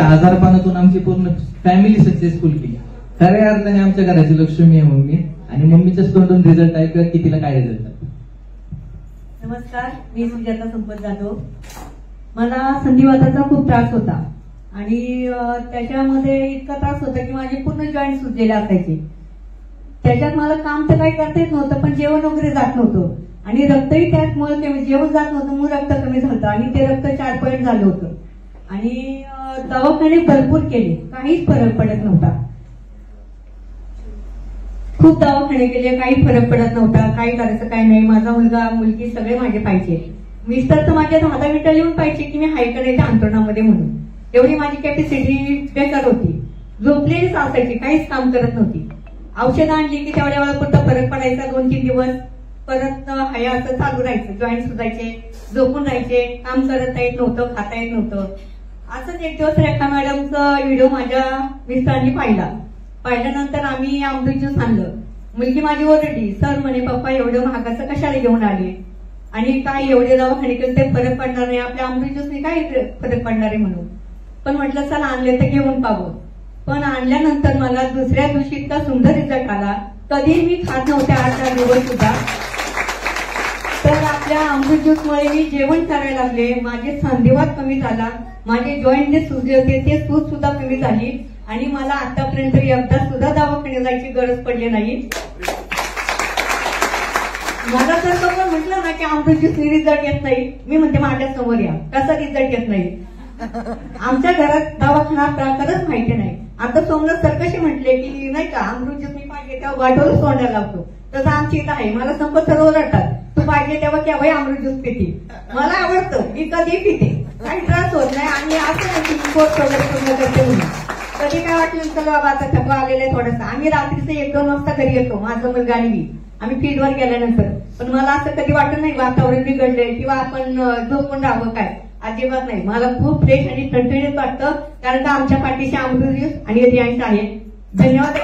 त्या आजारपणातून आमची पूर्ण फॅमिली सक्सेसफुल केली. खऱ्या अर्थाने आमच्या घराची लक्ष्मी आहे मम्मी. आणि मम्मीच्याच तोंडून रिझल्ट ऐकूया की तिला काय रिझल्ट आहे. नमस्कार, मी सुजाता संपत जाधव. मला संधिवाताचा खूप त्रास होता आणि त्याच्यामध्ये इतका त्रास होता की माझे पूर्ण जॉईंट सुजलेले असायचे. त्याच्यात मला काम तर काही करता येत नव्हतं, पण जेवण वगैरे जात नव्हतं आणि रक्तही त्यात जेवण जात नव्हतं, मग रक्त कमी झालं आणि ते रक्त 4 पॉईंट झालं होतं. आणि दवाखाने भरपूर केले, काहीच फरक पडत नव्हता. खूप दवाखाने केले, काही फरक पडत नव्हता. काही करायचं काय नाही. माझा मुलगा मुलगी सगळे माझे पाहिजे. मिस्टर तर माझ्या 10 मिनिटं लिहून पाहिजे की मी हाय का नाही त्या अंतरणामध्ये म्हणून. एवढी माझी कॅपॅसिटी बेकार होती. झोपलेलीच असायची, काहीच काम करत नव्हती. औषधं आणली की तेवढ्या वेळापुरता फरक पडायचा, 2-3 दिवस परत हाय असं चालू राहायचं. जॉईंट सुजायचे, झोपून राहायचे, काम करता येत नव्हतं, खाता येत नव्हतं. असंच एक दिवस रेखा मॅडमचा व्हिडिओ माझ्या मिस्टरांनी पाहिल्यानंतर आम्ही अमृत ज्यूस आणलं. मुलगी माझी ओरडली, सर म्हणे पप्पा एवढं महागाचं कशाला घेऊन आले आणि काय एवढे दवाखाने केले ते फरक पडणार नाही, आपल्या अमृत ज्यूसने काय फरक पडणार आहे म्हणून. पण म्हटलं चला आणले तर घेऊन पाहावं. पण आणल्यानंतर मला दुसऱ्या दिवशी इतका सुंदर रिझल्ट आला. कधी मी खात नव्हते 8-4 दिवस सुद्धा. तर आपल्या अमृत ज्यूसमुळे मी जेवण करायला लागले. माझे संधिवात कमी झाला, माझे जॉईंट जे सुजले होते ते सूज सुद्धा कमी झाली आणि मला आतापर्यंत एकदा सुद्धा दवाखान्यात जायची गरज पडली नाही. मला जर कोण म्हटलं ना की अमृत ज्यूसने रिझल्ट येत नाही, मी म्हणते माझ्या समोर या, कसा रिझल्ट येत नाही. आमच्या घरात दवाखाना प्रकारच माहिती नाही. आता सोमनाथ सर कसे म्हटले की नाही का अमृत ज्यूस मी पाहिजे तेव्हा वाटवरच तोंडाला लावतो, तसं आमची इथं आहे. मला संपत सर्व ओरडतात, तू पाहिजे तेव्हा केव्हाही अमृत ज्यूस पिते. मला आवडतं, मी कधी पिते, काही त्रास होत नाही. आणि असं नाही की कोर्स वगैरे पूर्ण करते म्हणून. कधी काय वाटलं चला बाबा आता थकवा आलेला आहे थोडासा. आम्ही रात्रीचे 1-2 वाजता घरी येतो, माझं मुलगा आणि मी. आम्ही फील्डवर गेल्यानंतर पण मला असं कधी वाटत नाही वातावरण बिघडलंय किंवा आपण झोपून राहावं, काय अजिबात नाही. मला खूप फ्रेश आणि ठणठणीत वाटतं, कारण का आमच्या पाठीशी अमृत ज्यूस आणि रियांश आहे. धन्यवाद.